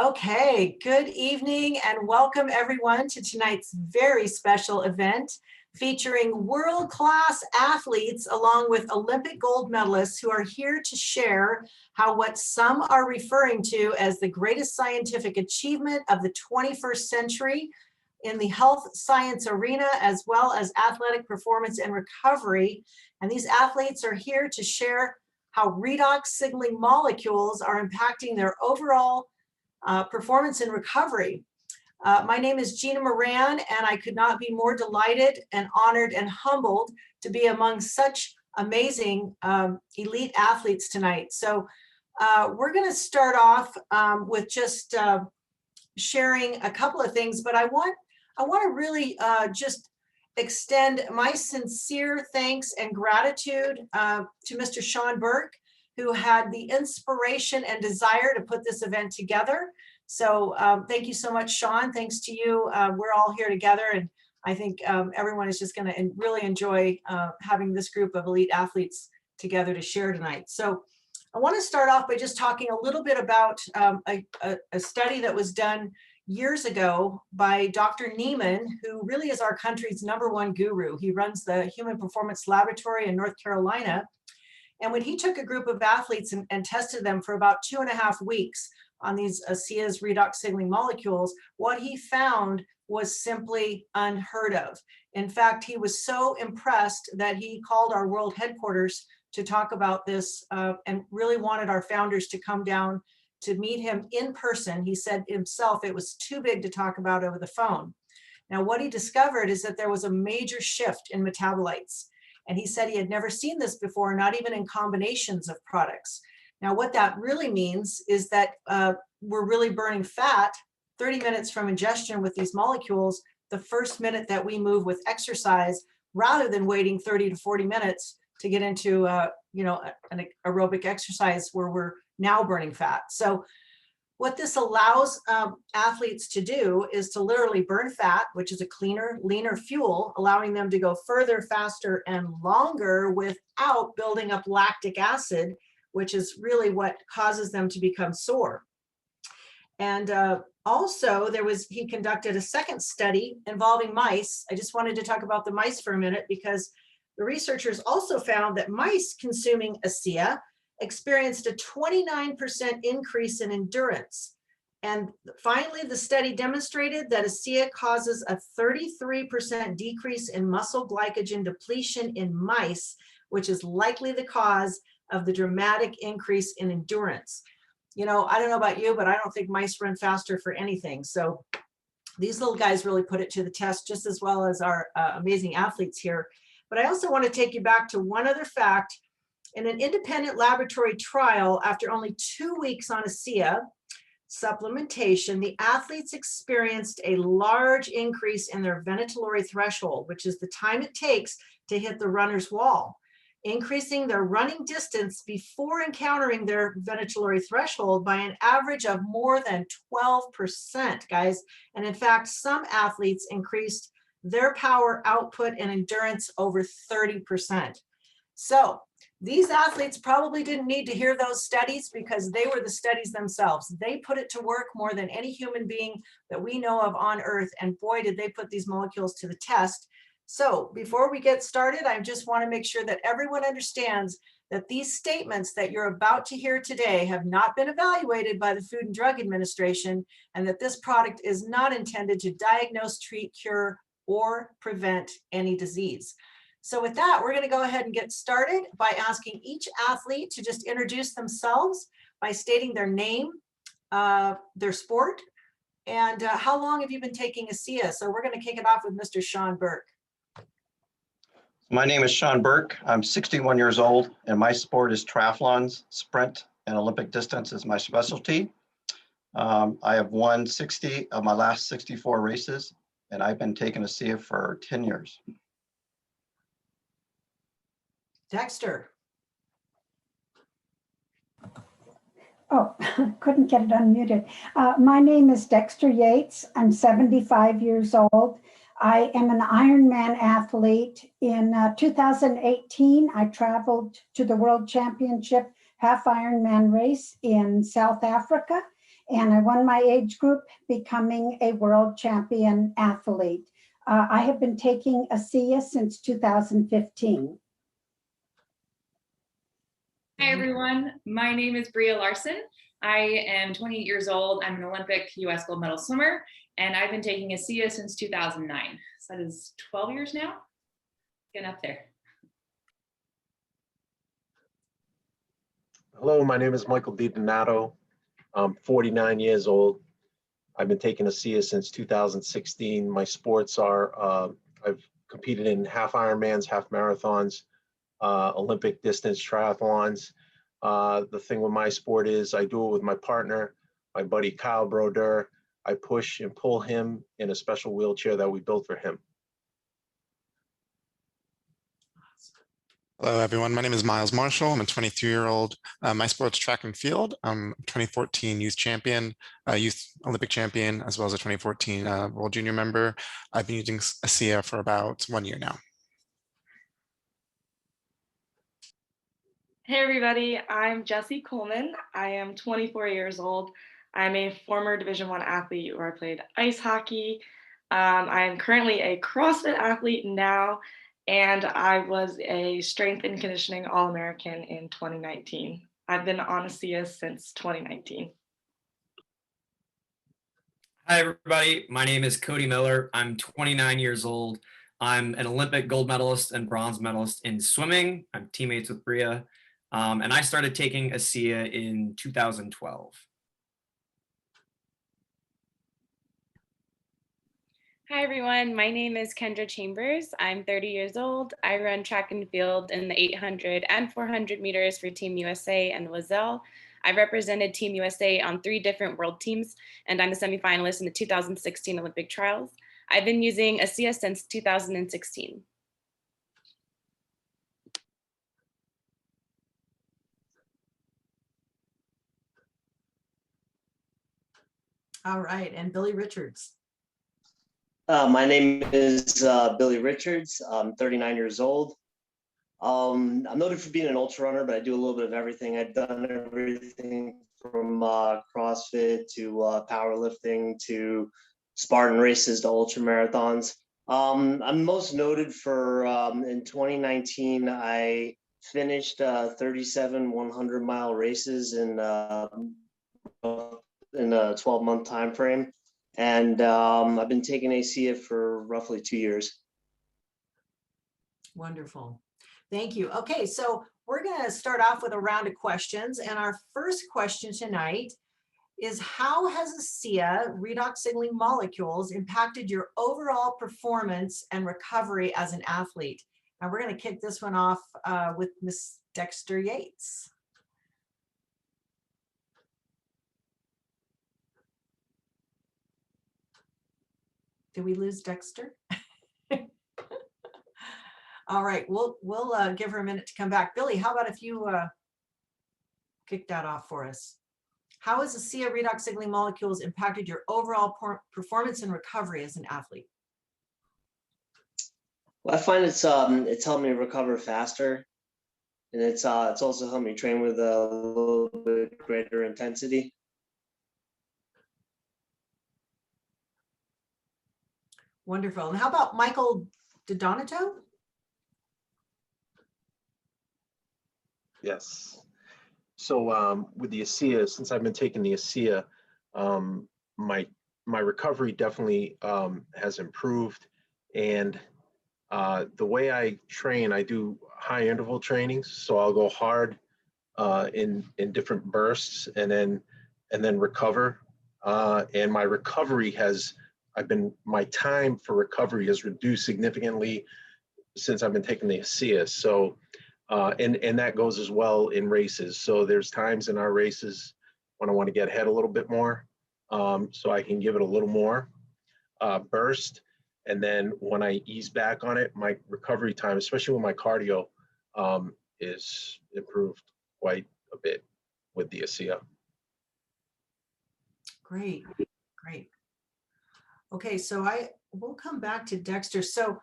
Okay, good evening and welcome everyone to tonight's very special event featuring world-class athletes along with Olympic gold medalists who are here to share how what some are referring to as the greatest scientific achievement of the 21st century in the health science arena, as well as athletic performance and recovery. And these athletes are here to share how redox signaling molecules are impacting their overall performance and recovery. My name is Gina Moran, and I could not be more delighted and honored and humbled to be among such amazing elite athletes tonight. So we're going to start off with just sharing a couple of things, but I want to really just extend my sincere thanks and gratitude to Mr. Sean Burke, who had the inspiration and desire to put this event together. So thank you so much, Sean. Thanks to you. We're all here together, and I think everyone is just going to really enjoy having this group of elite athletes together to share tonight. So I want to start off by just talking a little bit about a study that was done years ago by Dr. Neiman, who really is our country's #1 guru. He runs the Human Performance Laboratory in North Carolina. And when he took a group of athletes and tested them for about 2.5 weeks on these Asea's redox signaling molecules, what he found was simply unheard of. In fact, he was so impressed that he called our world headquarters to talk about this and really wanted our founders to come down to meet him in person. He said himself it was too big to talk about over the phone. Now, what he discovered is that there was a major shift in metabolites. And he said he had never seen this before, not even in combinations of products. Now, what that really means is that we're really burning fat 30 minutes from ingestion with these molecules the first minute that we move with exercise, rather than waiting 30 to 40 minutes to get into an aerobic exercise where we're now burning fat. So what this allows athletes to do is to literally burn fat, which is a cleaner, leaner fuel, allowing them to go further, faster, and longer without building up lactic acid, which is really what causes them to become sore. And also he conducted a second study involving mice. I just wanted to talk about the mice for a minute, because the researchers also found that mice consuming Asea experienced a 29% increase in endurance. And finally, the study demonstrated that Asea causes a 33% decrease in muscle glycogen depletion in mice, which is likely the cause of the dramatic increase in endurance. I don't know about you, but I don't think mice run faster for anything. So these little guys really put it to the test, just as well as our amazing athletes here. But I also want to take you back to one other fact. In an independent laboratory trial, after only 2 weeks on Asea supplementation, the athletes experienced a large increase in their ventilatory threshold, which is the time it takes to hit the runner's wall, increasing their running distance before encountering their ventilatory threshold by an average of more than 12%, guys. And in fact, some athletes increased their power output and endurance over 30%. So these athletes probably didn't need to hear those studies, because they were the studies themselves. They put it to work more than any human being that we know of on Earth, and boy, did they put these molecules to the test. So before we get started, I just want to make sure that everyone understands that these statements that you're about to hear today have not been evaluated by the Food and Drug Administration, and that this product is not intended to diagnose, treat, cure, or prevent any disease. So with that, we're going to go ahead and get started by asking each athlete to just introduce themselves by stating their name, their sport, and how long have you been taking Asea. So we're going to kick it off with Mr. Sean Burke. My name is Sean Burke. I'm 61 years old, and my sport is triathlons, sprint, and Olympic distance is my specialty. I have won 60 of my last 64 races, and I've been taking Asea for 10 years. Dexter. Oh, couldn't get it unmuted. My name is Dexter Yates. I'm 75 years old. I am an Ironman athlete. In 2018, I traveled to the World Championship half Ironman race in South Africa. and I won my age group, becoming a world champion athlete. I have been taking Asea since 2015. Hi everyone, my name is Bria Larson. I am 28 years old. I'm an Olympic US gold medal swimmer, and I've been taking Asea since 2009. So that is 12 years now, getting up there. Hello, my name is Michael DiDonato. I'm 49 years old. I've been taking Asea since 2016. My sports are, I've competed in half Ironmans, half marathons, Olympic distance triathlons. The thing with my sport is I do it with my partner, my buddy Kyle Broder. I push and pull him in a special wheelchair that we built for him. Hello, everyone. My name is Miles Marshall. I'm a 23-year-old. My sport's track and field. I'm a 2014 youth champion, youth Olympic champion, as well as a 2014 World Junior member. I've been using Asea for about 1 year now. Hey everybody, I'm Jessie Coleman. I am 24 years old. I'm a former Division I athlete where I played ice hockey. I am currently a CrossFit athlete now, and I was a strength and conditioning All-American in 2019. I've been on Asea since 2019. Hi, everybody. My name is Cody Miller. I'm 29 years old. I'm an Olympic gold medalist and bronze medalist in swimming. I'm teammates with Bria. And I started taking Asea in 2012. Hi everyone, my name is Kendra Chambers. I'm 30 years old. I run track and field in the 800 and 400 meters for Team USA and Wazelle. I've represented Team USA on 3 different world teams, and I'm a semifinalist in the 2016 Olympic trials. I've been using Asea since 2016. All right, and Billy Richards. My name is Billy Richards. I'm 39 years old. I'm noted for being an ultra runner, but I do a little bit of everything. I've done everything from CrossFit to powerlifting to Spartan races to ultra marathons. I'm most noted for in 2019, I finished 37 100-mile races in a 12-month time frame. And I've been taking Asea for roughly 2 years. Wonderful. Thank you. Okay, so we're going to start off with a round of questions. And our first question tonight is, how has Asea redox signaling molecules impacted your overall performance and recovery as an athlete? And we're going to kick this one off with Ms. Dexter Yates. Did we lose Dexter? All right, we'll give her a minute to come back. Billy, how about if you kick that off for us? How has Asea redox signaling molecules impacted your overall performance and recovery as an athlete? Well, I find it's helped me recover faster, and it's also helped me train with a little bit greater intensity. Wonderful. And how about Michael DiDonato? Yes. So with the Asea, since I've been taking the Asea, my recovery definitely has improved. And the way I train, I do high interval trainings. So I'll go hard in different bursts and then recover. And my recovery my time for recovery has reduced significantly since I've been taking the Asea. So, and that goes as well in races. So there's times in our races when I want to get ahead a little bit more, so I can give it a little more burst. And then when I ease back on it, my recovery time, especially with my cardio, is improved quite a bit with the Asea. Great, great. Okay, so we'll come back to Dexter. So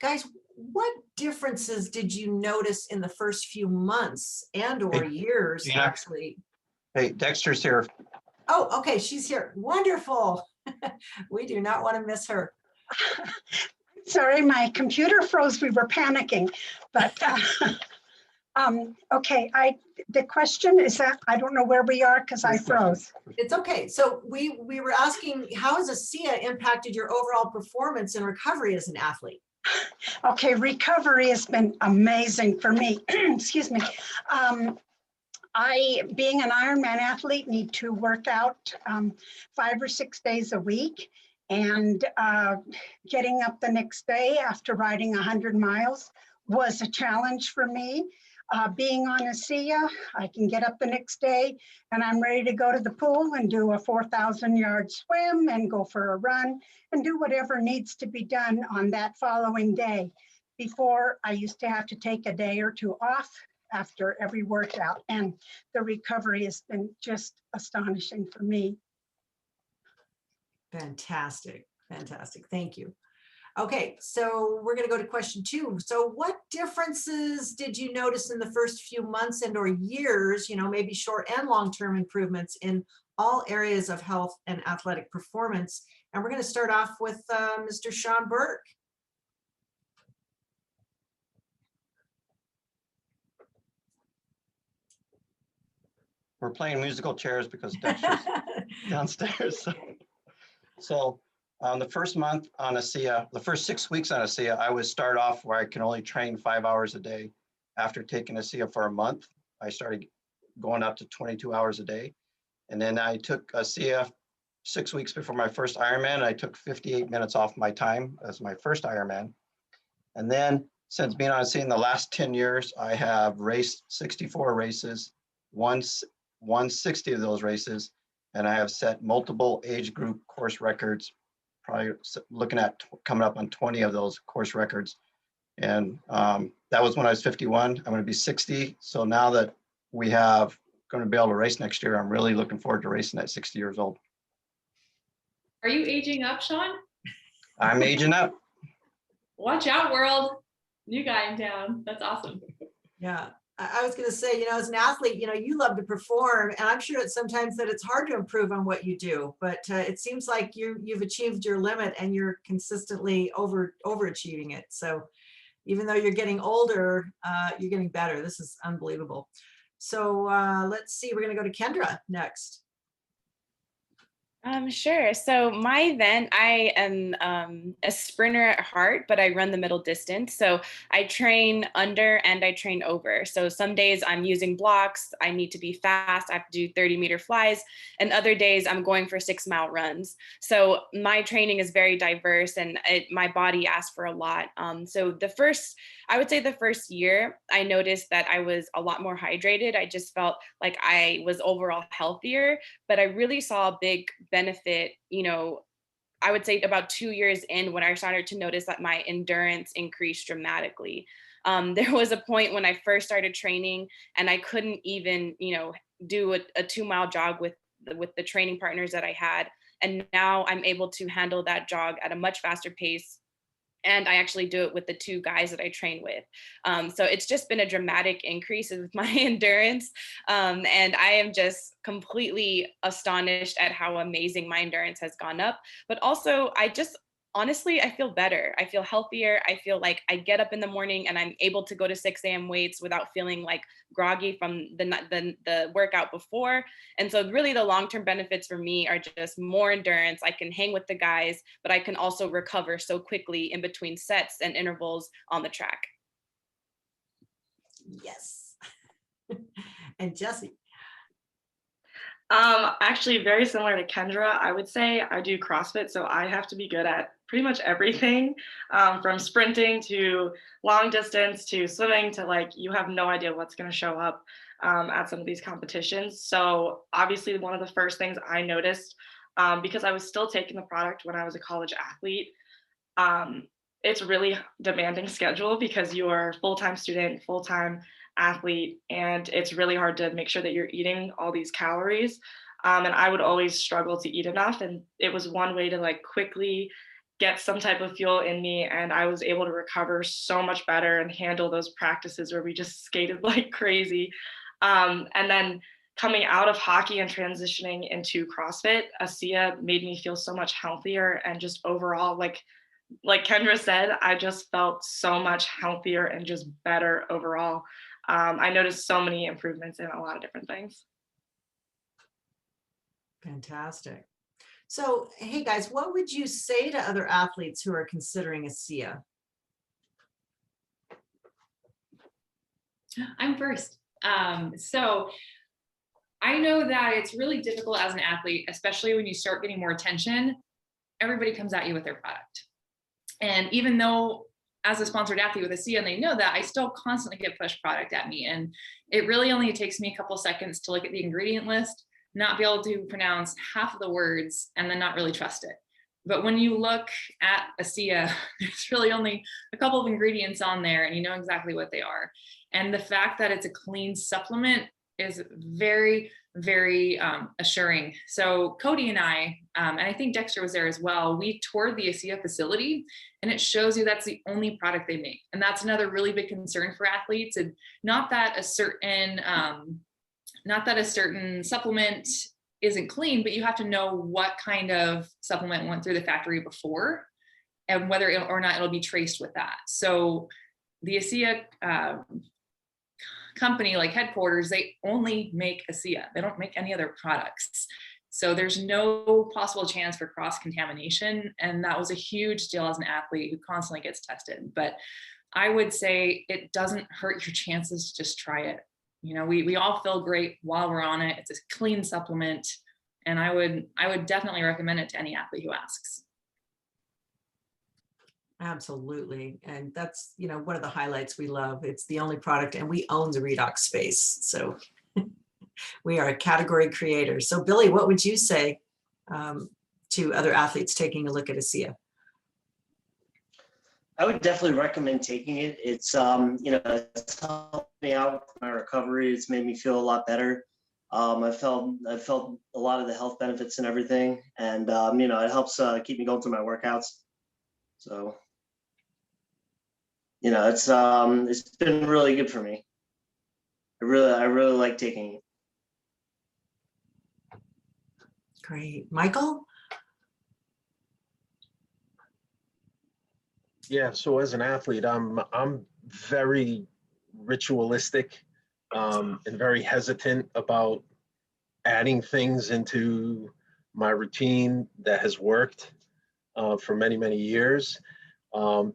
guys, what differences did you notice in the first few months and or years yeah. actually? Hey, Dexter's here. Oh, okay, she's here. Wonderful. We do not want to miss her. Sorry, my computer froze. We were panicking, but okay. The question is that I don't know where we are because I froze. It's okay. So we were asking, how has ASEA impacted your overall performance and recovery as an athlete? Okay, recovery has been amazing for me. Excuse me. I, being an Ironman athlete, need to work out 5 or 6 days a week, and getting up the next day after riding 100 miles was a challenge for me. Being on ASEA, I can get up the next day and I'm ready to go to the pool and do a 4,000-yard swim and go for a run and do whatever needs to be done on that following day. Before, I used to have to take a day or two off after every workout, and the recovery has been just astonishing for me. Fantastic. Fantastic. Thank you. Okay, so we're going to go to question 2. So what differences did you notice in the first few months and or years, maybe short and long-term improvements in all areas of health and athletic performance? And we're going to start off with Mr. Sean Burke. We're playing musical chairs because Dexter's downstairs. So the first month on ASEA, the first 6 weeks on ASEA, I would start off where I can only train 5 hours a day. After taking ASEA for a month, I started going up to 22 hours a day. And then I took ASEA 6 weeks before my first Ironman. I took 58 minutes off my time as my first Ironman. And then since being on ASEA in the last 10 years, I have raced 64 races, won 60 of those races, and I have set multiple age group course records, probably looking at coming up on 20 of those course records. And that was when I was 51. I'm going to be 60. So now that we have going to be able to race next year, I'm really looking forward to racing at 60 years old. Are you aging up, Sean? I'm aging up. Watch out, world. New guy in town. That's awesome. Yeah, I was going to say, as an athlete, you love to perform, and I'm sure that sometimes that it's hard to improve on what you do, but it seems like you've achieved your limit and you're consistently overachieving it. So even though you're getting older, you're getting better. This is unbelievable. So let's see, we're going to go to Kendra next. Sure. So my event, I am a sprinter at heart, but I run the middle distance. So I train under and I train over. So some days I'm using blocks. I need to be fast. I have to do 30-meter flies. And other days I'm going for 6-mile runs. So my training is very diverse, and my body asks for a lot. So I would say the first year, I noticed that I was a lot more hydrated. I just felt like I was overall healthier, but I really saw a big benefit, I would say about 2 years in, when I started to notice that my endurance increased dramatically. There was a point when I first started training and I couldn't even, do a 2-mile jog with the training partners that I had. And now I'm able to handle that jog at a much faster pace. And I actually do it with the 2 guys that I train with. So it's just been a dramatic increase of my endurance. And I am just completely astonished at how amazing my endurance has gone up. But also, honestly, I feel better. I feel healthier. I feel like I get up in the morning and I'm able to go to 6 a.m. weights without feeling like groggy from the workout before. And so really the long-term benefits for me are just more endurance. I can hang with the guys, but I can also recover so quickly in between sets and intervals on the track. Yes. And Jesse. Actually, very similar to Kendra, I would say I do CrossFit, so I have to be good at pretty much everything, from sprinting to long distance to swimming to you have no idea what's going to show up at some of these competitions. So obviously one of the first things I noticed, because I was still taking the product when I was a college athlete, it's really demanding schedule because you're a full-time student, full-time athlete, and it's really hard to make sure that you're eating all these calories. And I would always struggle to eat enough. And it was one way to quickly get some type of fuel in me. And I was able to recover so much better and handle those practices where we just skated like crazy. And then coming out of hockey and transitioning into CrossFit, Asea made me feel so much healthier, and just overall, like Kendra said, I just felt so much healthier and just better overall. I noticed so many improvements in a lot of different things. Fantastic. So, hey guys, what would you say to other athletes who are considering Asea? I'm first. So I know that it's really difficult as an athlete, especially when you start getting more attention. Everybody comes at you with their product. And even though as a sponsored athlete with Asea, and they know that, I still constantly get pushed product at me. And it really only takes me a couple seconds to look at the ingredient list, not be able to pronounce half of the words, and then not really trust it. But when you look at Asea, there's really only a couple of ingredients on there, and you know exactly what they are. And the fact that it's a clean supplement is very, very assuring. So Cody and I think Dexter was there as well, we toured the Asea facility, and it shows you that's the only product they make. And that's another really big concern for athletes. And not that a certain supplement isn't clean, but you have to know what kind of supplement went through the factory before, and whether or not it'll be traced with that. So the Asea company, like headquarters, they only make Asea. They don't make any other products. So there's no possible chance for cross-contamination. And that was a huge deal as an athlete who constantly gets tested. But I would say it doesn't hurt your chances to just try it. You know, we all feel great while we're on it. It's a clean supplement. And I would definitely recommend it to any athlete who asks. Absolutely. And that's, you know, one of the highlights we love. It's the only product, and we own the redox space. So we are a category creator. So Billy, what would you say to other athletes taking a look at Asea? I would definitely recommend taking it. It's, it's helped me out with my recovery. It's made me feel a lot better. I felt a lot of the health benefits and everything. And, it helps keep me going through my workouts. So, it's been really good for me. I really like taking it. Great. Michael? Yeah, so as an athlete, I'm very ritualistic and very hesitant about adding things into my routine that has worked for many, many years. I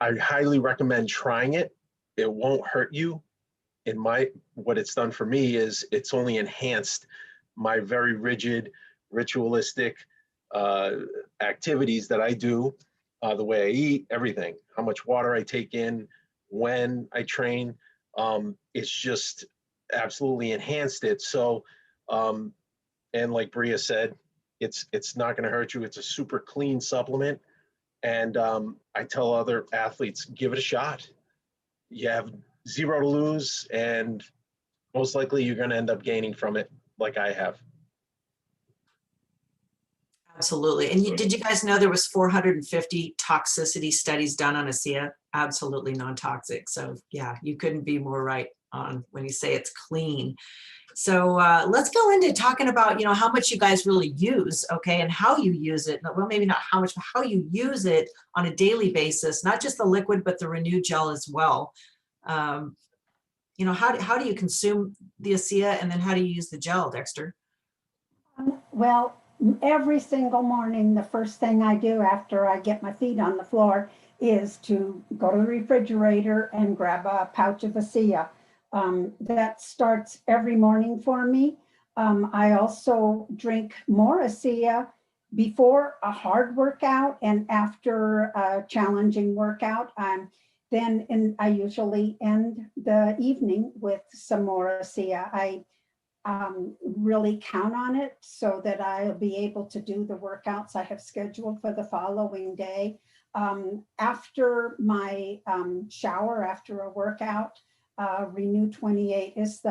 highly recommend trying it. It won't hurt you. What it's done for me is it's only enhanced my very rigid, ritualistic activities that I do, the way I eat, everything, how much water I take in, when I train. It's just absolutely enhanced it. So, and like Bria said, it's not going to hurt you. It's a super clean supplement. And I tell other athletes, give it a shot. You have zero to lose, and most likely you're going to end up gaining from it like I have. Absolutely. And did you guys know there was 450 toxicity studies done on Asea? Absolutely non-toxic. So yeah, you couldn't be more right on when you say it's clean. So let's go into talking about, how much you guys really use, okay, and how you use it. Well, maybe not how much, but how you use it on a daily basis, not just the liquid, but the Renew gel as well. How do you consume the Asea, and then how do you use the gel, Dexter? Well, every single morning, the first thing I do after I get my feet on the floor is to go to the refrigerator and grab a pouch of Asea. That starts every morning for me. I also drink more Asea before a hard workout and after a challenging workout. I usually end the evening with some more Asea. I really count on it so that I'll be able to do the workouts I have scheduled for the following day. After my shower, after a workout, Renew 28 is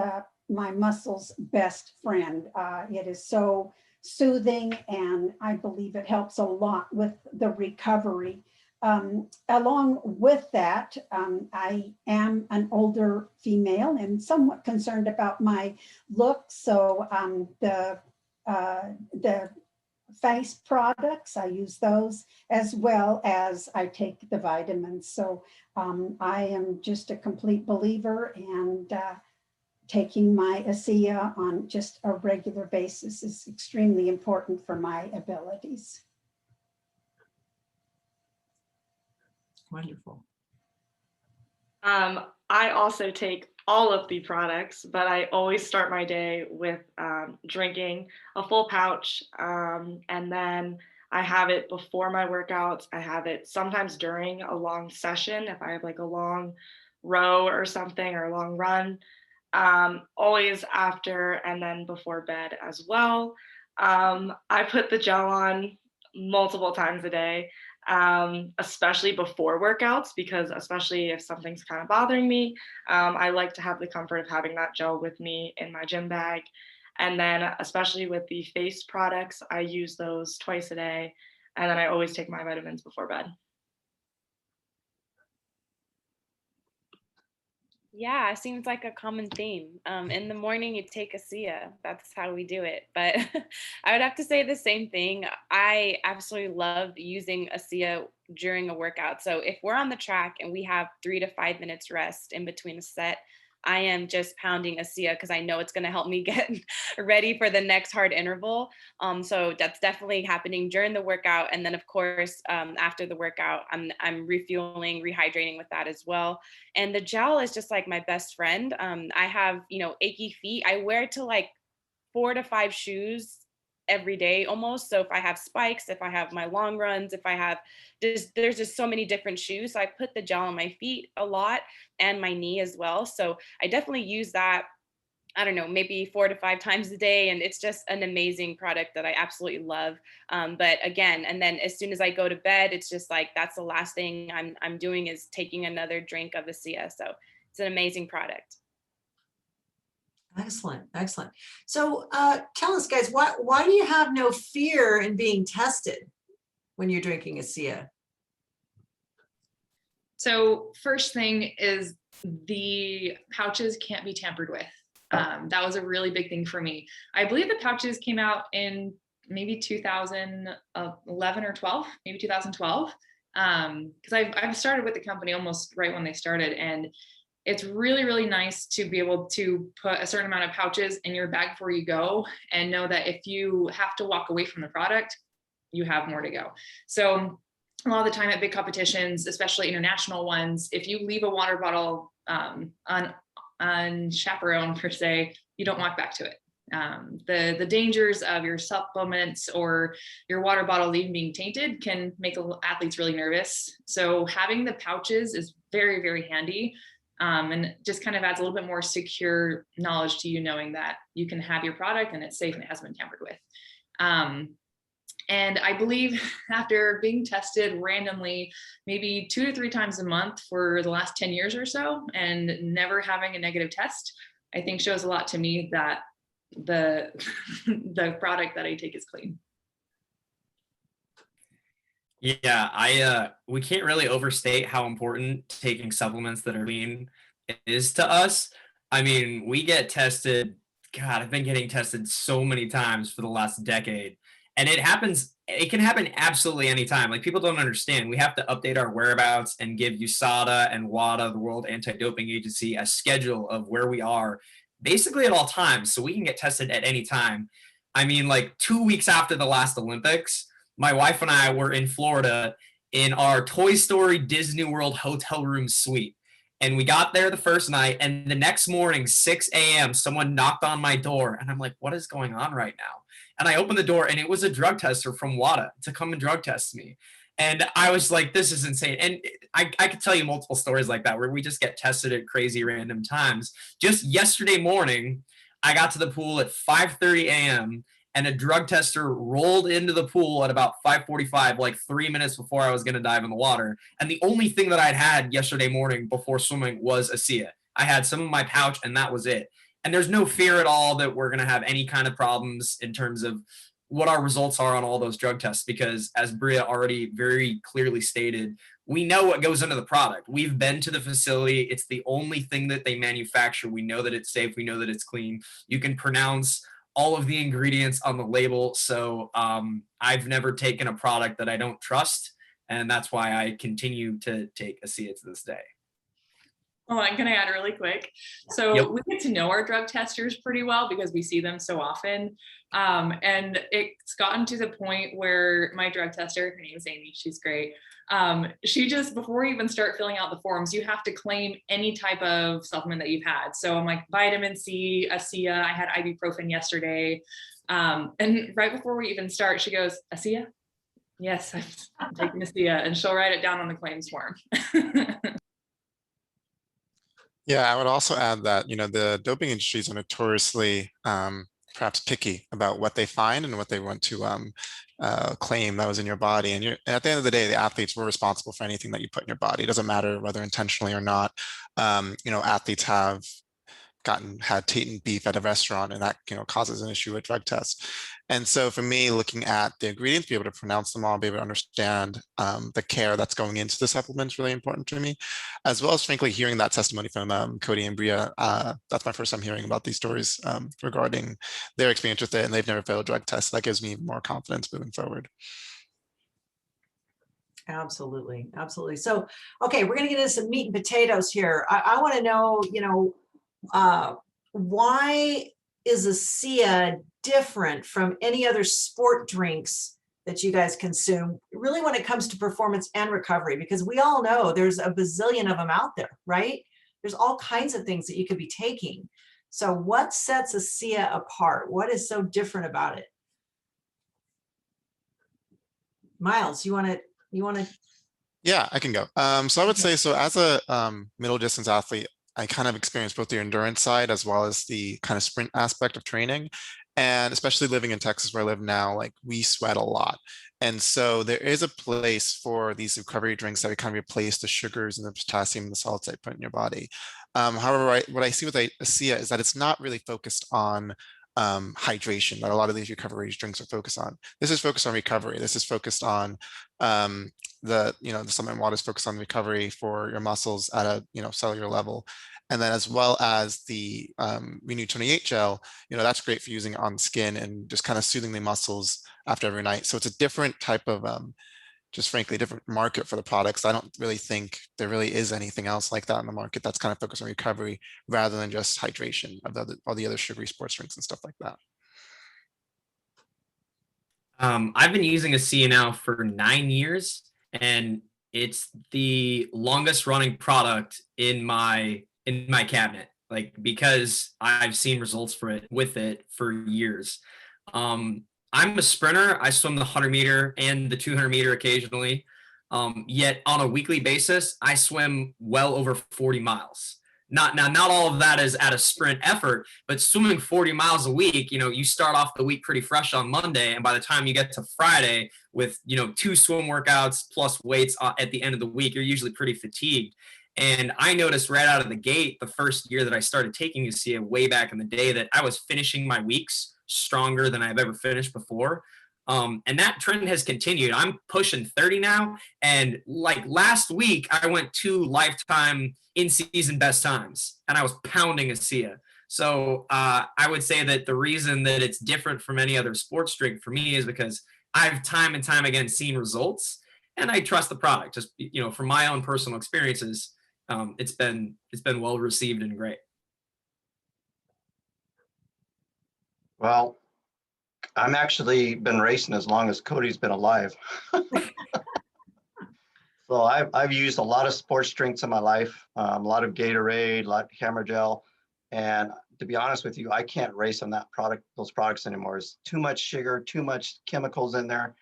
my muscles' best friend. It is so soothing, and I believe it helps a lot with the recovery. Along with that, I am an older female and somewhat concerned about my look. So the face products, I use those, as well as I take the vitamins. So I am just a complete believer, and taking my Asea on just a regular basis is extremely important for my abilities. Wonderful. I also take all of the products, but I always start my day with drinking a full pouch. And then I have it before my workouts. I have it sometimes during a long session, if I have like a long row or something, or a long run. Always after and then before bed as well. I put the gel on multiple times a day, especially before workouts, because especially if something's kind of bothering me, I like to have the comfort of having that gel with me in my gym bag. And then especially with the face products, I use those twice a day. And then I always take my vitamins before bed. Yeah, it seems like a common theme. In the morning, you take Asea. That's how we do it. But I would have to say the same thing. I absolutely love using Asea during a workout. So if we're on the track and we have 3 to 5 minutes rest in between a set, I am just pounding Asea because I know it's going to help me get ready for the next hard interval. So that's definitely happening during the workout. And then of course, after the workout, I'm refueling, rehydrating with that as well. And the gel is just like my best friend. I have, achy feet. I wear to like 4 to 5 shoes every day almost. So if I have spikes, if I have my long runs, if I have there's just so many different shoes. So I put the gel on my feet a lot and my knee as well. So I definitely use that, I don't know, maybe 4 to 5 times a day. And it's just an amazing product that I absolutely love. But again, and then as soon as I go to bed, it's just like, that's the last thing I'm doing is taking another drink of Asea. So it's an amazing product. Excellent, excellent. So tell us, guys, why do you have no fear in being tested when you're drinking Asea? So first thing is the pouches can't be tampered with. That was a really big thing for me. I believe the pouches came out in maybe 2011 or 12, maybe 2012. Because I've started with the company almost right when they started, and it's really, really nice to be able to put a certain amount of pouches in your bag before you go and know that if you have to walk away from the product, you have more to go. So a lot of the time at big competitions, especially international ones, if you leave a water bottle unchaperoned per se, you don't walk back to it. The dangers of your supplements or your water bottle even being tainted can make athletes really nervous. So having the pouches is very, very handy. And just kind of adds a little bit more secure knowledge to you, knowing that you can have your product and it's safe and it hasn't been tampered with. And I believe after being tested randomly, maybe 2 to 3 times a month for the last 10 years or so, and never having a negative test, I think shows a lot to me that the product that I take is clean. Yeah, we can't really overstate how important taking supplements that are clean is to us. I mean, we get tested. God, I've been getting tested so many times for the last decade. And it can happen absolutely anytime. Like, people don't understand. We have to update our whereabouts and give USADA and WADA, the World Anti-Doping Agency, a schedule of where we are basically at all times, so we can get tested at any time. I mean, like 2 weeks after the last Olympics, my wife and I were in Florida in our Toy Story Disney World hotel room suite. And we got there the first night, and the next morning, 6 a.m., someone knocked on my door. And I'm like, what is going on right now? And I opened the door, and it was a drug tester from WADA to come and drug test me. And I was like, this is insane. And I could tell you multiple stories like that where we just get tested at crazy random times. Just yesterday morning, I got to the pool at 5:30 a.m., and a drug tester rolled into the pool at about 5:45, like 3 minutes before I was going to dive in the water. And the only thing that I'd had yesterday morning before swimming was Asea. I had some in my pouch, and that was it. And there's no fear at all that we're going to have any kind of problems in terms of what our results are on all those drug tests, because as Bria already very clearly stated, we know what goes into the product. We've been to the facility. It's the only thing that they manufacture. We know that it's safe. We know that it's clean. You can pronounce all of the ingredients on the label. So I've never taken a product that I don't trust. And that's why I continue to take Asea to this day. Oh, I'm gonna add really quick. So Yep. we get to know our drug testers pretty well because we see them so often. And it's gotten to the point where my drug tester, her name is Amy, she's great. She just, before you even start filling out the forms, you have to claim any type of supplement that you've had. So I'm like vitamin C, Asea, I had ibuprofen yesterday. And right before we even start, she goes, Asea? Yes, I'm taking Asea, and she'll write it down on the claims form. Yeah, I would also add that, the doping industries are notoriously perhaps picky about what they find and what they want to claim that was in your body. And at the end of the day, the athletes were responsible for anything that you put in your body. It doesn't matter whether intentionally or not. Athletes have had eaten beef at a restaurant, and that causes an issue with drug tests. And so for me, looking at the ingredients, be able to pronounce them all, be able to understand the care that's going into the supplement is really important to me, as well as frankly hearing that testimony from Cody and Bria. That's my first time hearing about these stories regarding their experience with it, and they've never failed a drug test. That gives me more confidence moving forward. Absolutely. Absolutely. So, okay, we're going to get into some meat and potatoes here. I want to know, why is Asea different from any other sport drinks that you guys consume, really when it comes to performance and recovery? Because we all know there's a bazillion of them out there, right? There's all kinds of things that you could be taking. So what sets Asea apart? What is so different about it? Miles, you want to? Yeah, I can go. So I would say, so as a middle distance athlete, I kind of experienced both the endurance side as well as the kind of sprint aspect of training. And especially living in Texas where I live now, like we sweat a lot. And so there is a place for these recovery drinks that kind of replace the sugars and the potassium and the salts that you put in your body. However, what I see with Asea is that it's not really focused on hydration that a lot of these recovery drinks are focused on. This is focused on recovery. This is focused on the supplement water is focused on recovery for your muscles at a cellular level. And then as well as the Renew 28 gel, that's great for using on skin and just kind of soothing the muscles after every night. So it's a different type of just frankly different market for the products. I don't really think there really is anything else like that in the market that's kind of focused on recovery rather than just hydration of all the other sugary sports drinks and stuff like that. I've been using Asea now for 9 years, and it's the longest running product in my cabinet, like because I've seen results with it for years. I'm a sprinter. I swim the 100-meter and the 200-meter occasionally. Yet on a weekly basis, I swim well over 40 miles. Not all of that is at a sprint effort, but swimming 40 miles a week, you start off the week pretty fresh on Monday, and by the time you get to Friday with 2 swim workouts plus weights at the end of the week, you're usually pretty fatigued. And I noticed right out of the gate, the first year that I started taking Asea way back in the day, that I was finishing my weeks stronger than I've ever finished before. And that trend has continued. I'm pushing 30 now. And like last week, I went 2 lifetime in-season best times, and I was pounding Asea. So I would say that the reason that it's different from any other sports drink for me is because I've time and time again seen results, and I trust the product. Just from my own personal experiences, it's been well received and great. Well, I'm actually been racing as long as Cody's been alive. So I've used a lot of sports drinks in my life, a lot of Gatorade, a lot of Hammer Gel, and to be honest with you, I can't race on those products anymore. It's too much sugar, too much chemicals in there,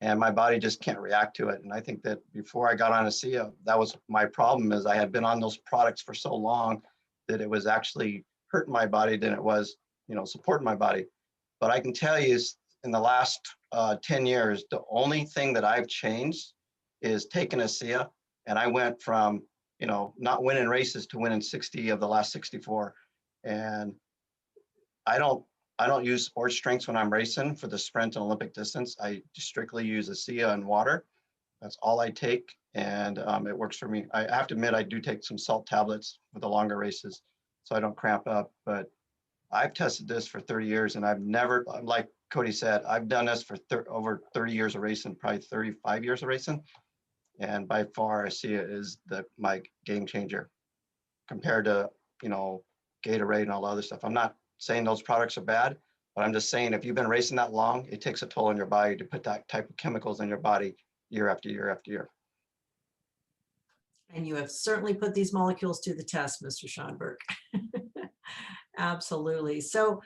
and my body just can't react to it. And I think that before I got on Asea, that was my problem, is I had been on those products for so long that it was actually hurting my body than it was, supporting my body. But I can tell you, in the last 10 years, the only thing that I've changed is taking Asea, and I went from, not winning races to winning 60 of the last 64. And I I don't use sports drinks when I'm racing for the sprint and Olympic distance. I strictly use Asea and water. That's all I take, and it works for me. I have to admit, I do take some salt tablets for the longer races so I don't cramp up, but I've tested this for 30 years and I've never, like Cody said, I've done this for over 30 years of racing, probably 35 years of racing. And by far, Asea is my game changer compared to, Gatorade and all the other stuff. I'm not saying those products are bad, but I'm just saying if you've been racing that long, it takes a toll on your body to put that type of chemicals in your body year after year after year. And you have certainly put these molecules to the test, Mr. Schonberg. Absolutely. So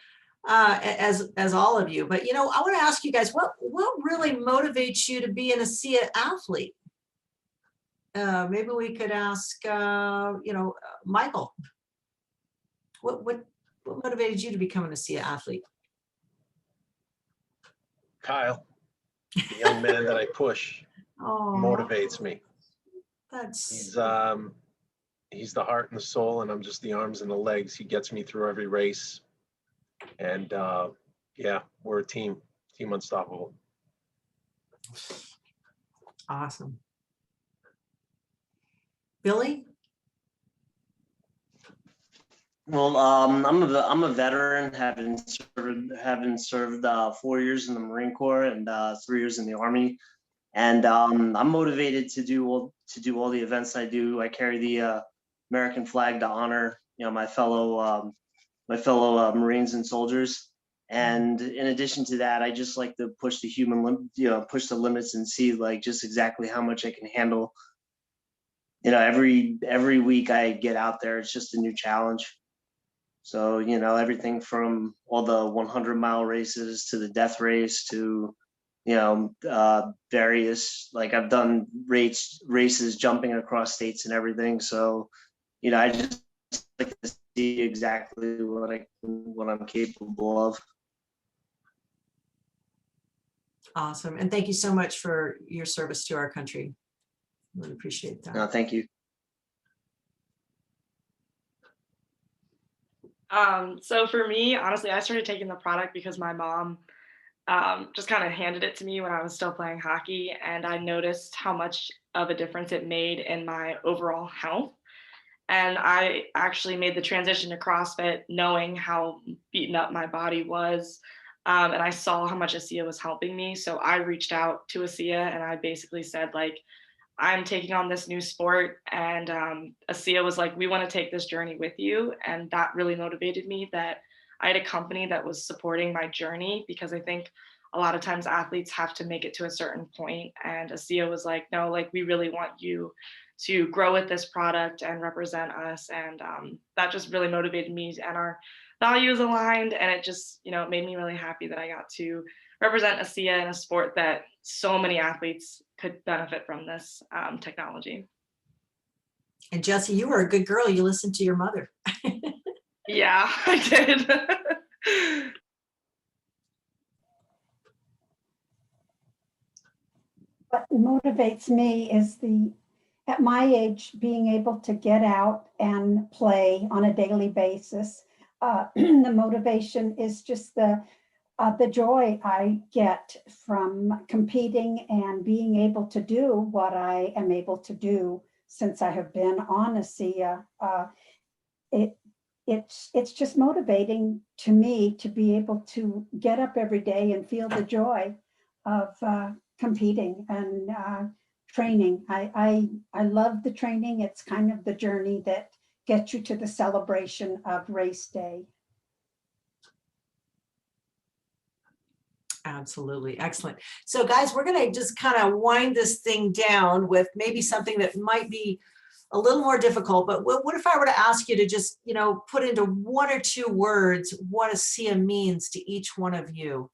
as all of you, but I want to ask you guys, what really motivates you to be an Asea athlete? Maybe we could ask, Michael, what motivated you to become an Asea athlete? Kyle, the young man that I push, Oh, motivates me. that's He's the heart and the soul, and I'm just the arms and the legs. He gets me through every race. And yeah, we're a team unstoppable. awesome. Billy? Well, I'm a veteran, having served 4 years in the Marine Corps and 3 years in the Army, and I'm motivated to do all the events I do. I carry the American flag to honor my fellow Marines and soldiers. And in addition to that, I just like to push the push the limits and see like just exactly how much I can handle. Every week I get out there, it's just a new challenge. So, everything from all the 100-mile races to the death race to, various, like I've done races jumping across states and everything. So, I just like to see exactly what I'm capable of. Awesome. And thank you so much for your service to our country. Really appreciate that. No, thank you. So for me, honestly, I started taking the product because my mom just kind of handed it to me when I was still playing hockey, and I noticed how much of a difference it made in my overall health. And I actually made the transition to CrossFit knowing how beaten up my body was. And I saw how much Asea was helping me. So I reached out to Asea and I basically said, like, I'm taking on this new sport. And Asea was like, we want to take this journey with you. And that really motivated me, that I had a company that was supporting my journey, because I think a lot of times athletes have to make it to a certain point. And Asea was like, no, like, we really want you to grow with this product and represent us. And that just really motivated me, and our values aligned. And it just, it made me really happy that I got to represent Asea in a sport that so many athletes could benefit from this technology. And Jesse, you were a good girl. You listened to your mother. Yeah, I did. What motivates me is at my age, being able to get out and play on a daily basis. The motivation is just the joy I get from competing and being able to do what I am able to do since I have been on Asea. It's just motivating to me to be able to get up every day and feel the joy of competing and training. I love the training. It's kind of the journey that gets you to the celebration of race day. Absolutely. Excellent. So guys, we're going to just kind of wind this thing down with maybe something that might be a little more difficult, but what if I were to ask you to just, put into 1 or 2 words what Asea means to each one of you?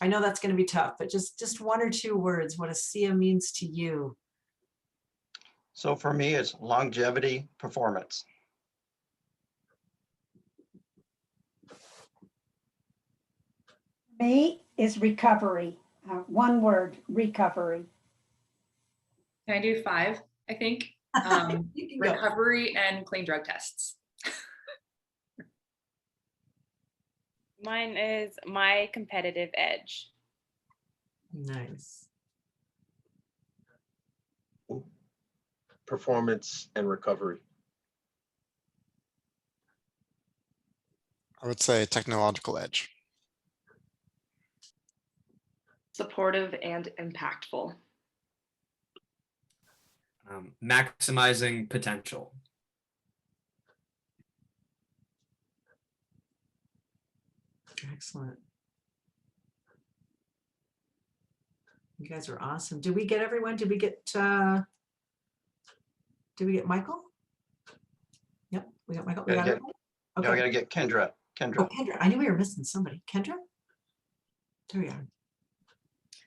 I know that's going to be tough, but just 1 or 2 words, what Asea means to you. So for me, it's longevity performance. Me is recovery. 1 word, recovery. Can I do 5? I think recovery and clean drug tests. Mine is my competitive edge. Nice. Performance and recovery. I would say technological edge. Supportive and impactful. Maximizing potential. Excellent. You guys are awesome. Did we get everyone? Did we get Michael? Yep, we got Michael. We got everyone? Yeah, we gotta get Kendra. Kendra. Oh, Kendra. I knew we were missing somebody. Kendra? There we are.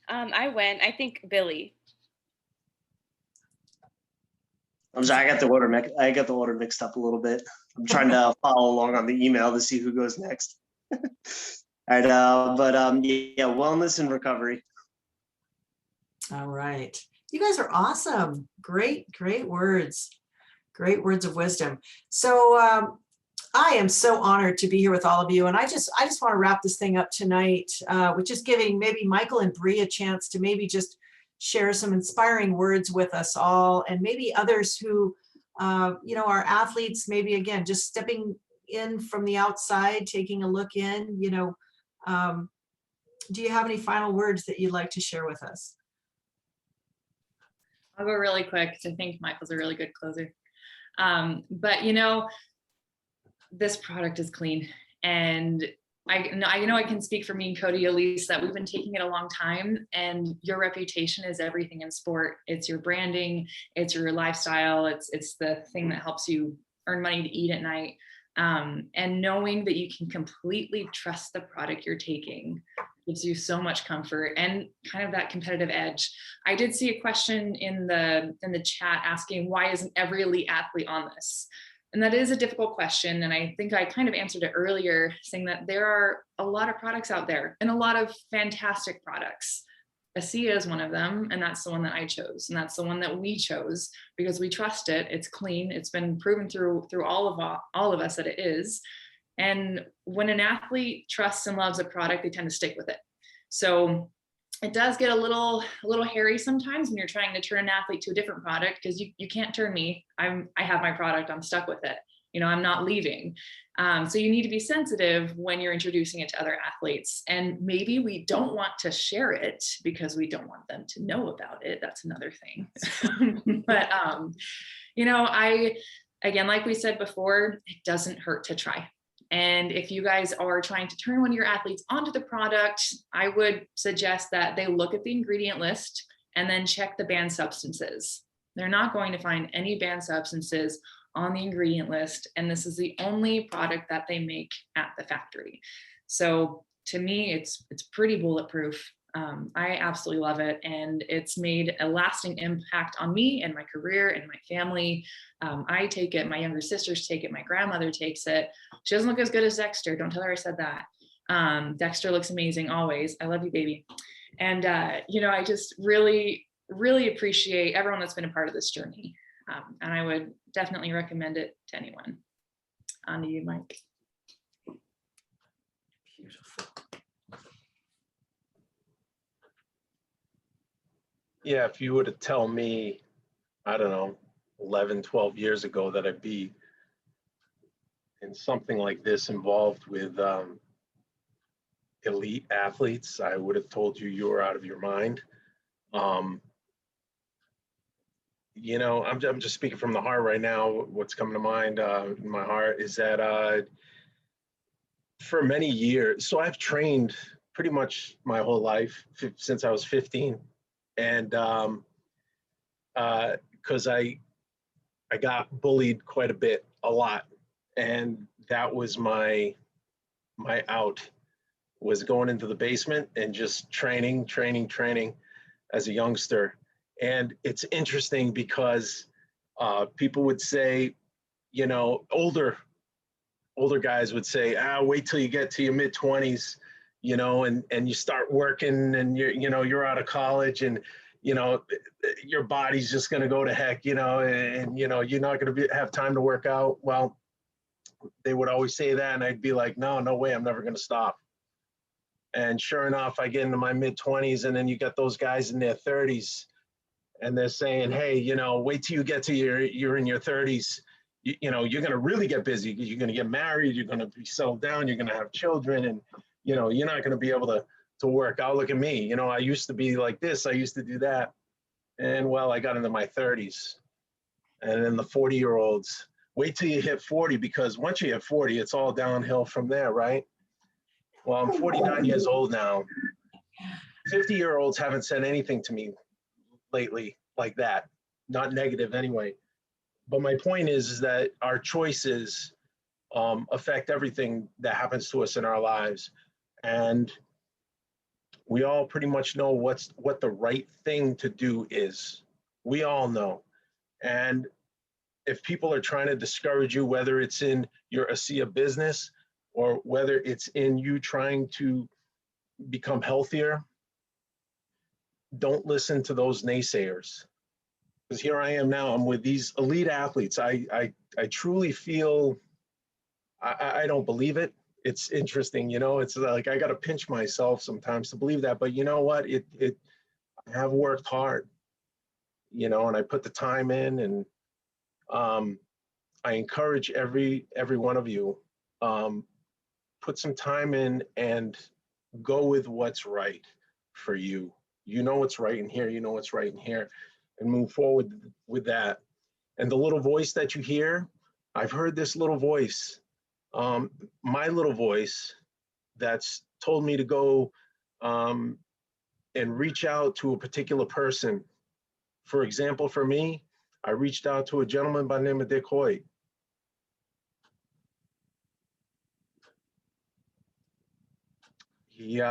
I went, I think Billy. I'm sorry, I got the order mixed up a little bit. I'm trying to follow along on the email to see who goes next. All right, yeah, wellness and recovery. All right. You guys are awesome. Great words. Great words of wisdom. So I am so honored to be here with all of you. And I just want to wrap this thing up tonight with just giving maybe Michael and Bree a chance to maybe just share some inspiring words with us all, and maybe others who, are athletes, maybe again, just stepping in from the outside, taking a look in, do you have any final words that you'd like to share with us? I'll go really quick because I think Michael's a really good closer. But this product is clean, and I know I can speak for me and Cody, Elise, that we've been taking it a long time, and your reputation is everything in sport. It's your branding, it's your lifestyle, it's the thing that helps you earn money to eat at night. And knowing that you can completely trust the product you're taking gives you so much comfort and kind of that competitive edge. I did see a question in the chat asking, why isn't every elite athlete on this? And that is a difficult question. And I think I kind of answered it earlier, saying that there are a lot of products out there and a lot of fantastic products. Asea is one of them, and that's the one that I chose, and that's the one that we chose because we trust it. It's clean. It's been proven through all of us that it is. And when an athlete trusts and loves a product, they tend to stick with it. So it does get a little hairy sometimes when you're trying to turn an athlete to a different product, because you can't turn me. I have my product. I'm stuck with it. I'm not leaving. So you need to be sensitive when you're introducing it to other athletes. And maybe we don't want to share it because we don't want them to know about it. That's another thing. But, again, like we said before, it doesn't hurt to try. And if you guys are trying to turn one of your athletes onto the product, I would suggest that they look at the ingredient list and then check the banned substances. They're not going to find any banned substances on the ingredient list, and this is the only product that they make at the factory. So to me, it's pretty bulletproof. I absolutely love it, and it's made a lasting impact on me and my career and my family. I take it, my younger sisters take it, my grandmother takes it. She doesn't look as good as Dexter. Don't tell her I said that. Dexter looks amazing always. I love you, baby. And I just really, really appreciate everyone that's been a part of this journey. And I would definitely recommend it to anyone. On to you, Mike. Beautiful. Yeah, if you were to tell me, I don't know, 11, 12 years ago that I'd be in something like this involved with elite athletes, I would have told you were out of your mind. I'm just speaking from the heart right now. What's coming to mind in my heart is that for many years, so I've trained pretty much my whole life since I was 15. And because I got bullied quite a lot, and that was my out, was going into the basement and just training as a youngster. And it's interesting because people would say, older guys would say, wait till you get to your mid-20s, and you start working, and you're out of college, and your body's just going to go to heck, and you're not going to have time to work out. Well, they would always say that, and I'd be like, no way, I'm never going to stop. And sure enough, I get into my mid-20s, and then you got those guys in their 30s, and they're saying, hey, you know, wait till you get to you're in your 30s. You know, you're going to really get busy. You're going to get married. You're going to be settled down. You're going to have children. And, you know, you're not going to be able to work out. Look at me. You know, I used to be like this. I used to do that. And, well, I got into my 30s. And then the 40-year-olds, wait till you hit 40, because once you hit 40, it's all downhill from there, right? Well, I'm 49 years old now. 50-year-olds haven't said anything to me lately like that, not negative anyway. But my point is that our choices affect everything that happens to us in our lives. And we all pretty much know what the right thing to do is. We all know. And if people are trying to discourage you, whether it's in your Asea business or whether it's in you trying to become healthier, don't listen to those naysayers. Because here I am now, I'm with these elite athletes. I truly feel, I don't believe it. It's interesting, you know, it's like I got to pinch myself sometimes to believe that. But you know what, I have worked hard, you know, and I put the time in, and I encourage every one of you, put some time in and go with what's right for you. You know what's right in here, you know what's right in here, and move forward with that. And the little voice that you hear, I've heard this little voice, my little voice that's told me to go and reach out to a particular person. For example, for me, I reached out to a gentleman by the name of Dick Hoyt. He,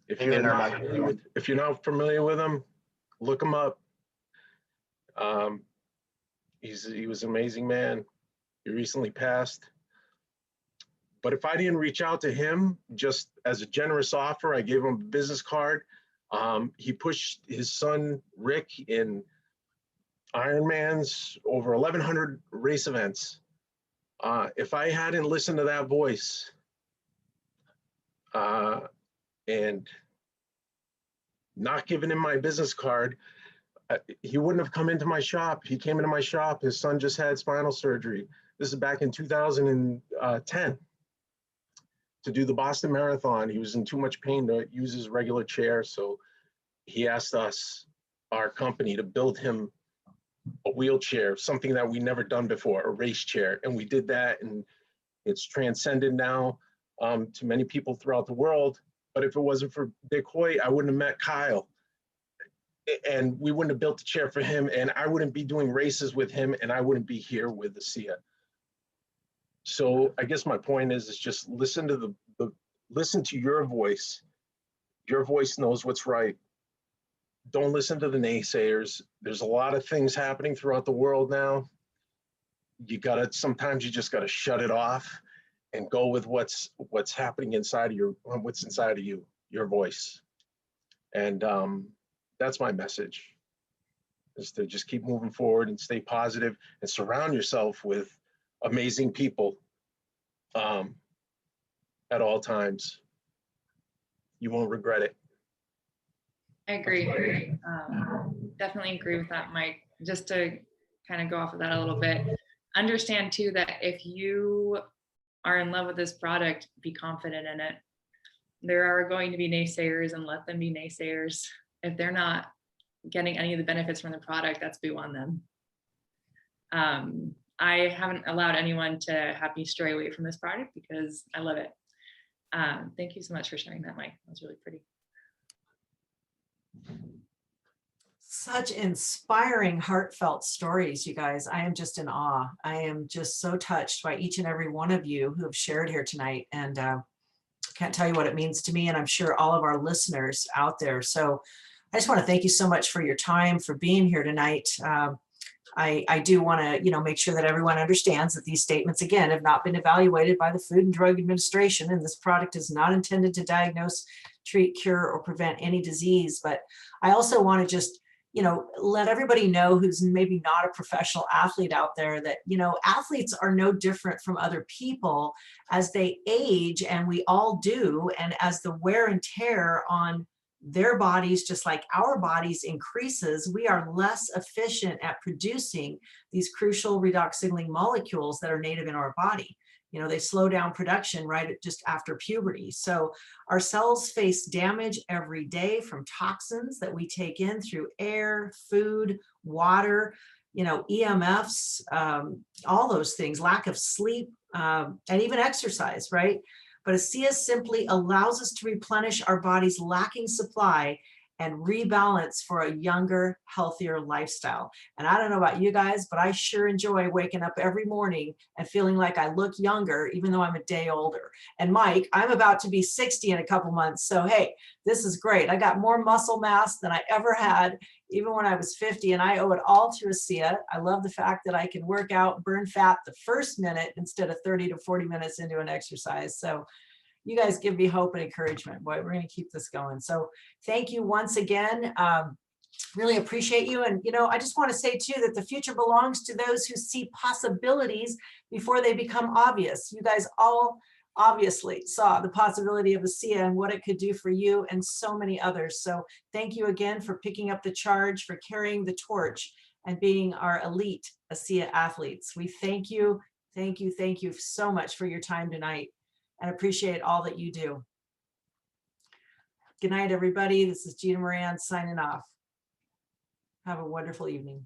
if you're not familiar with him, look him up. He was an amazing man. He recently passed. But if I didn't reach out to him, just as a generous offer, I gave him a business card. He pushed his son, Rick, in Ironmans, over 1,100 race events. If I hadn't listened to that voice and not given him my business card, he wouldn't have come into my shop. He came into my shop. His son just had spinal surgery. This is back in 2010 to do the Boston Marathon. He was in too much pain to use his regular chair. So he asked us, our company, to build him a wheelchair, something that we never done before, a race chair. And we did that, and it's transcended now to many people throughout the world. But if it wasn't for Dick Hoyt, I wouldn't have met Kyle. And we wouldn't have built a chair for him, and I wouldn't be doing races with him, and I wouldn't be here with Asea. So I guess my point is just listen to listen to your voice. Your voice knows what's right. Don't listen to the naysayers. There's a lot of things happening throughout the world now. Sometimes you just gotta shut it off and go with what's happening inside of what's inside of you, your voice. And that's my message, is to just keep moving forward and stay positive and surround yourself with amazing people at all times. You won't regret it. I agree. Definitely agree with that, Mike. Just to kind of go off of that a little bit, understand too that if you are in love with this product, be confident in it. There are going to be naysayers, and let them be naysayers. If they're not getting any of the benefits from the product, that's boo on them. I haven't allowed anyone to have me stray away from this product because I love it. Thank you so much for sharing that, Mike. That was really pretty. Such inspiring, heartfelt stories, you guys. I am just in awe. I am just so touched by each and every one of you who have shared here tonight. And can't tell you what it means to me, and I'm sure all of our listeners out there. So I just want to thank you so much for your time, for being here tonight. I do want to, make sure that everyone understands that these statements, again, have not been evaluated by the Food and Drug Administration, and this product is not intended to diagnose, treat, cure, or prevent any disease. But I also want to just, let everybody know who's maybe not a professional athlete out there that, athletes are no different from other people as they age, and we all do. And as the wear and tear on their bodies, just like our bodies, increases, we are less efficient at producing these crucial redox signaling molecules that are native in our body. They slow down production just after puberty. So our cells face damage every day from toxins that we take in through air, food, water, EMFs, all those things, lack of sleep, and even exercise, right? But Asea simply allows us to replenish our body's lacking supply and rebalance for a younger, healthier lifestyle. And I don't know about you guys, but I sure enjoy waking up every morning and feeling like I look younger, even though I'm a day older. And Mike, I'm about to be 60 in a couple months. So, hey, this is great. I got more muscle mass than I ever had, even when I was 50, and I owe it all to Asea. I love the fact that I can work out, burn fat the first minute instead of 30 to 40 minutes into an exercise. So you guys give me hope and encouragement. Boy, we're going to keep this going. So thank you once again. Really appreciate you. And, I just want to say too, that the future belongs to those who see possibilities before they become obvious. You guys all obviously saw the possibility of Asea and what it could do for you and so many others. So thank you again for picking up the charge, for carrying the torch and being our elite Asea athletes. We thank you so much for your time tonight, and appreciate all that you do. Good night, everybody. This is Gina Moran signing off. Have a wonderful evening.